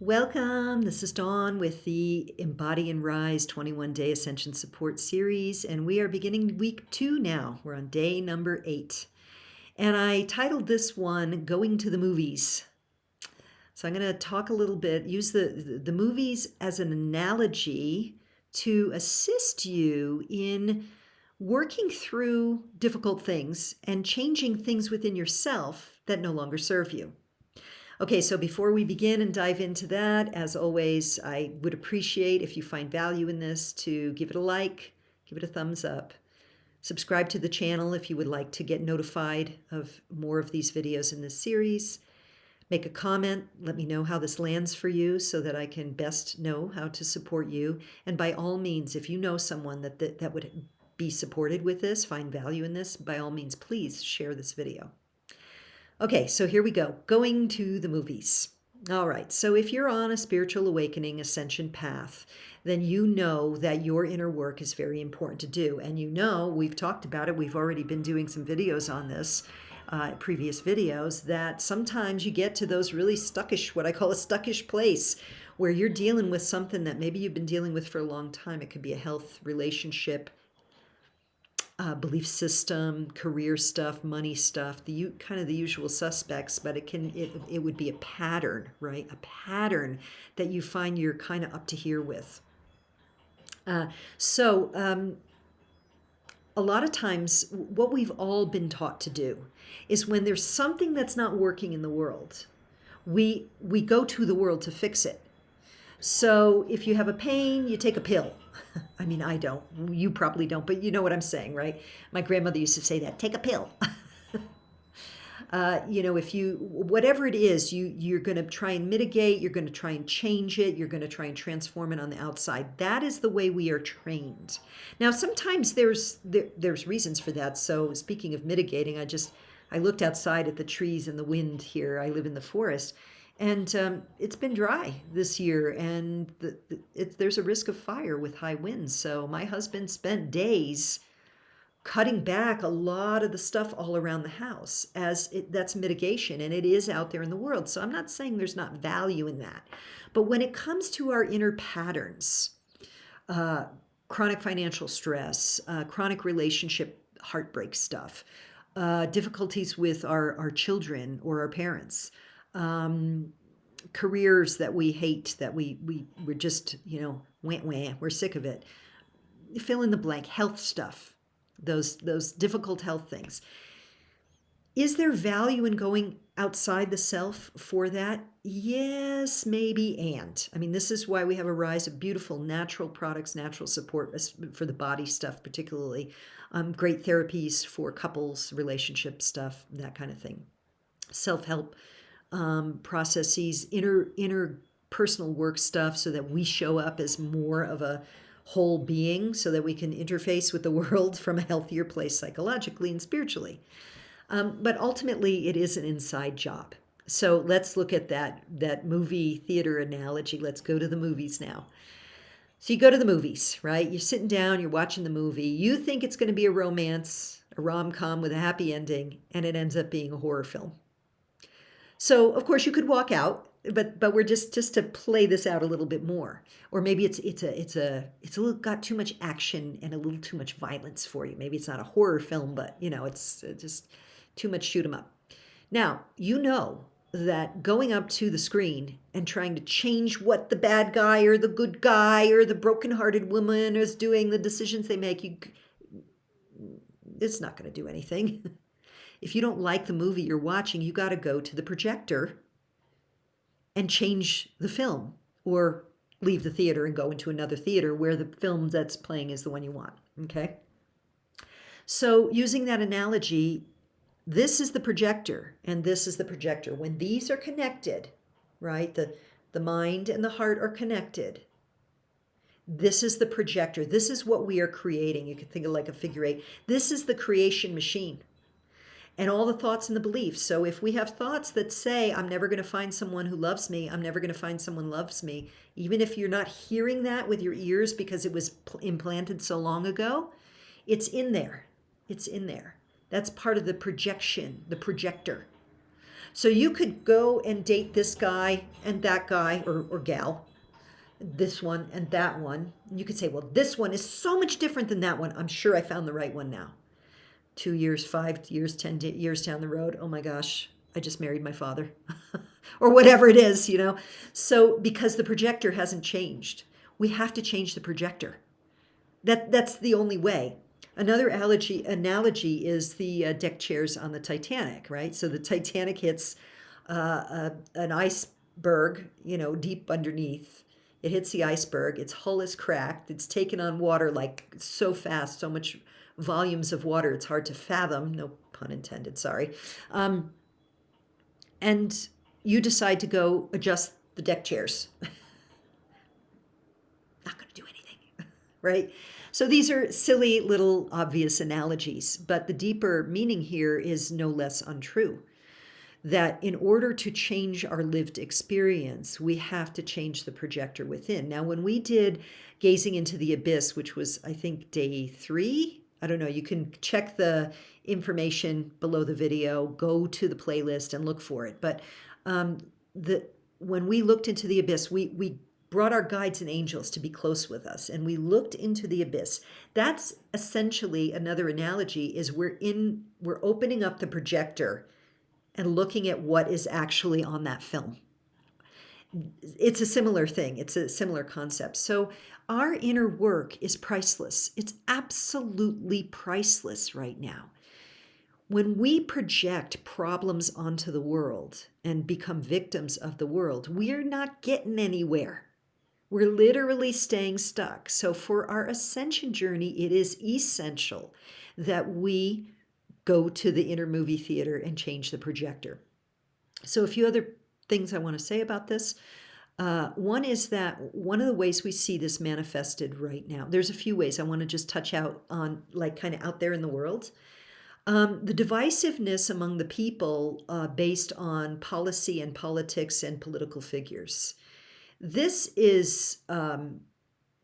Welcome. This is Dawn with the Embody Rise 21-day Ascension Support Series, and we are beginning week 2 now. We're on day number 8. And I titled this one, Going to the Movies. So I'm going to talk a little bit, use the movies as an analogy to assist you in working through difficult things and changing things within yourself that no longer serve you. Okay, so before we begin and dive into that, as always, I would appreciate if you find value in this to give it a like, give it a thumbs up, subscribe to the channel if you would like to get notified of more of these videos in this series. Make a comment, let me know how this lands for you so that I can best know how to support you. And by all means, if you know someone that would be supported with this, find value in this, by all means, please share this video. Okay, so here we go. Going to the movies. All right, so if you're on a spiritual awakening ascension path, then you know that your inner work is very important to do. And you know, we've talked about it, we've already been doing some videos on this, previous videos, that sometimes you get to those really stuckish, what I call a stuckish place, where you're dealing with something that maybe you've been dealing with for a long time. It could be a health, relationship, belief system, career stuff, money stuff, the kind of the usual suspects, but it would be a pattern, right? A pattern that you find you're kind of up to here with. So a lot of times, what we've all been taught to do is when there's something that's not working in the world, we go to the world to fix it. So if you have a pain, you take a pill. I mean, I don't. You probably don't, but you know what I'm saying, right? My grandmother used to say that, take a pill. If you, whatever it is, you're going to try and mitigate, you're going to try and change it, you're going to try and transform it on the outside. That is the way we are trained. Now, sometimes there's reasons for that. So speaking of mitigating, I looked outside at the trees and the wind here. I live in the forest. And it's been dry this year, and there's a risk of fire with high winds. So my husband spent days cutting back a lot of the stuff all around the house that's mitigation, and it is out there in the world. So I'm not saying there's not value in that. But when it comes to our inner patterns, chronic financial stress, chronic relationship heartbreak stuff, difficulties with our children or our parents, careers that we hate, that we're just, we're sick of it. Fill in the blank, health stuff, those difficult health things. Is there value in going outside the self for that? Yes, maybe, and. I mean, this is why we have a rise of beautiful natural products, natural support for the body stuff, particularly. Great therapies for couples, relationship stuff, that kind of thing. Self-help processes, inner personal work stuff, so that we show up as more of a whole being, so that we can interface with the world from a healthier place psychologically and spiritually. But ultimately, it is an inside job. So let's look at that movie theater analogy. Let's go to the movies now. So you go to the movies, right? You're sitting down, you're watching the movie. You think it's going to be a romance, a rom-com with a happy ending, and it ends up being a horror film. So of course you could walk out, but we're just to play this out a little bit more. Or maybe it's a little got too much action and a little too much violence for you. Maybe it's not a horror film, but it's just too much shoot 'em up. Now, you know that going up to the screen and trying to change what the bad guy or the good guy or the broken-hearted woman is doing, the decisions they make, it's not going to do anything. If you don't like the movie you're watching, you got to go to the projector and change the film, or leave the theater and go into another theater where the film that's playing is the one you want. Okay? So using that analogy, this is the projector and this is the projector. When these are connected, right, the mind and the heart are connected, this is the projector. This is what we are creating. You can think of like a figure eight. This is the creation machine. And all the thoughts and the beliefs. So if we have thoughts that say, I'm never going to find someone who loves me, I'm never going to find someone who loves me, even if you're not hearing that with your ears because it was implanted so long ago, it's in there. It's in there. That's part of the projection, the projector. So you could go and date this guy and that guy or gal, this one and that one. And you could say, well, this one is so much different than that one. I'm sure I found the right one now. 2 years, 5 years, 10 years down the road, oh my gosh, I just married my father. Or whatever it is, you know. So because the projector hasn't changed, we have to change the projector. That's the only way. Another analogy is the deck chairs on the Titanic, right? So the Titanic hits an iceberg, you know, deep underneath. It hits the iceberg. Its hull is cracked. It's taken on water like so fast, so much volumes of water. It's hard to fathom. No pun intended. Sorry. And you decide to go adjust the deck chairs. Not going to do anything, right? So these are silly little obvious analogies, but the deeper meaning here is no less untrue. That in order to change our lived experience, we have to change the projector within. Now, when we did Gazing into the Abyss, which was, I think, day 3, I don't know, you can check the information below the video, go to the playlist and look for it. But when we looked into the abyss, we brought our guides and angels to be close with us, and we looked into the abyss. That's essentially another analogy, is we're opening up the projector and looking at what is actually on that film. It's a similar thing. It's a similar concept. So our inner work is priceless. It's absolutely priceless right now. When we project problems onto the world and become victims of the world, we're not getting anywhere. We're literally staying stuck. So for our ascension journey, it is essential that we go to the inner movie theater and change the projector. So a few other things I want to say about this. One is that one of the ways we see this manifested right now, there's a few ways I want to just touch out on, like kind of out there in the world. The divisiveness among the people based on policy and politics and political figures. This is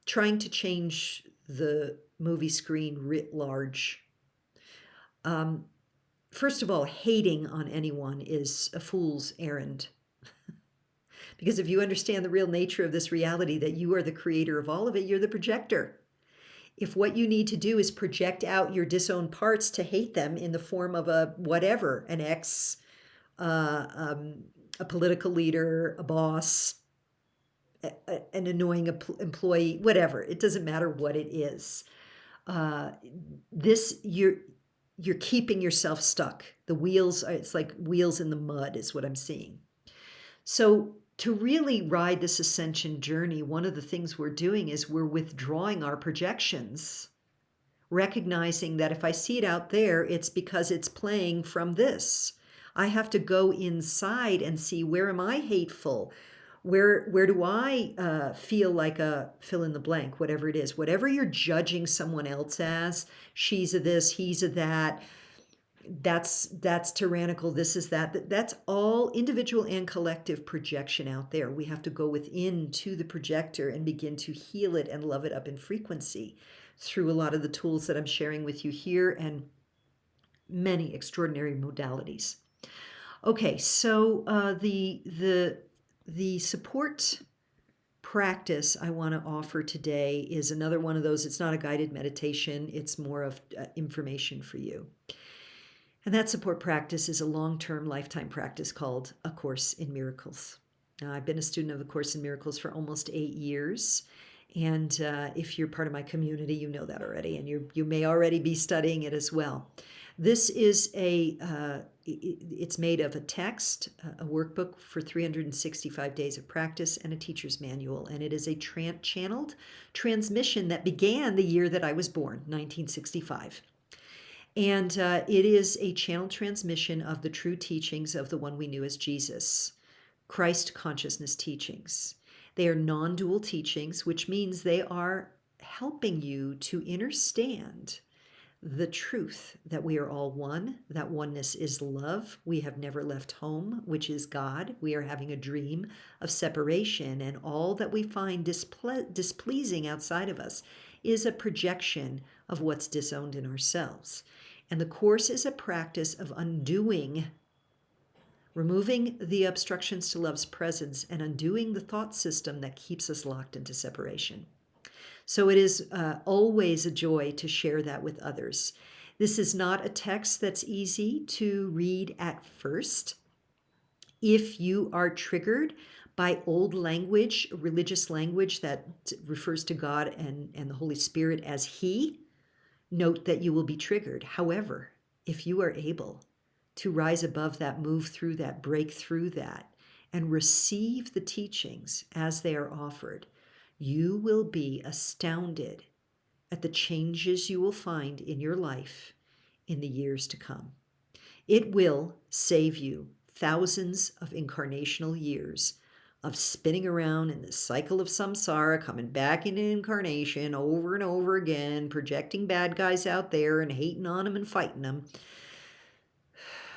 trying to change the movie screen writ large. First of all, hating on anyone is a fool's errand. Because if you understand the real nature of this reality, that you are the creator of all of it, you're the projector. If what you need to do is project out your disowned parts to hate them in the form of a whatever, an ex, a political leader, a boss, an annoying employee, whatever, it doesn't matter what it is. You're keeping yourself stuck. The wheels, it's like wheels in the mud is what I'm seeing. So to really ride this ascension journey, one of the things we're doing is we're withdrawing our projections, recognizing that if I see it out there, it's because it's playing from this. I have to go inside and see, where am I hateful? Where do I feel like a fill in the blank, whatever it is, whatever you're judging someone else as, she's a this, he's a that, that's tyrannical, this is that. That's all individual and collective projection out there. We have to go within to the projector and begin to heal it and love it up in frequency through a lot of the tools that I'm sharing with you here and many extraordinary modalities. Okay, so the support practice I want to offer today is another one of those. It's not a guided meditation. It's more of information for you. And that support practice is a long-term lifetime practice called A Course in Miracles. Now, I've been a student of A Course in Miracles for almost 8 years. And if you're part of my community, you know that already. And you may already be studying it as well. This is it's made of a text, a workbook for 365 days of practice, and a teacher's manual. And it is a channeled transmission that began the year that I was born, 1965. And it is a channeled transmission of the true teachings of the one we knew as Jesus, Christ consciousness teachings. They are non-dual teachings, which means they are helping you to understand the truth that we are all one, that oneness is love. We have never left home, which is God. We are having a dream of separation, and all that we find displeasing outside of us is a projection of what's disowned in ourselves. And the Course is a practice of undoing removing the obstructions to love's presence and undoing the thought system that keeps us locked into separation. So it is always a joy to share that with others. This is not a text that's easy to read at first. If you are triggered by old language, religious language that refers to God and the Holy Spirit as He, note that you will be triggered. However, if you are able to rise above that, move through that, break through that, and receive the teachings as they are offered, you will be astounded at the changes you will find in your life in the years to come. It will save you thousands of incarnational years of spinning around in the cycle of samsara, coming back into incarnation over and over again, projecting bad guys out there and hating on them and fighting them,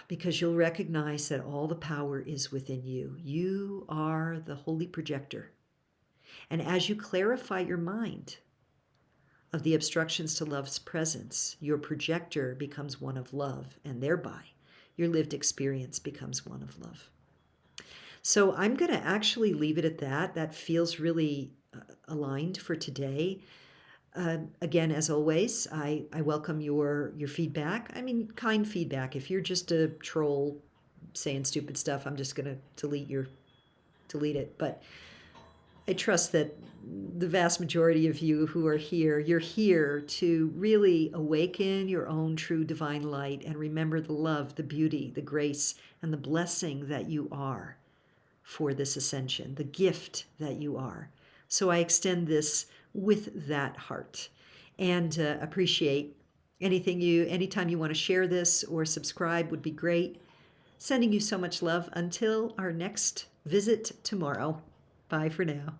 because you'll recognize that all the power is within you. You are the holy projector. And as you clarify your mind of the obstructions to love's presence, your projector becomes one of love, and thereby your lived experience becomes one of love. So I'm going to actually leave it at that. That feels really aligned for today. Again, as always, I welcome your feedback. I mean, kind feedback. If you're just a troll saying stupid stuff, I'm just going to delete it. But I trust that the vast majority of you who are here, you're here to really awaken your own true divine light and remember the love, the beauty, the grace, and the blessing that you are for this ascension, the gift that you are. So I extend this with that heart and appreciate anytime you want to share this or subscribe would be great. Sending you so much love until our next visit tomorrow. Bye for now.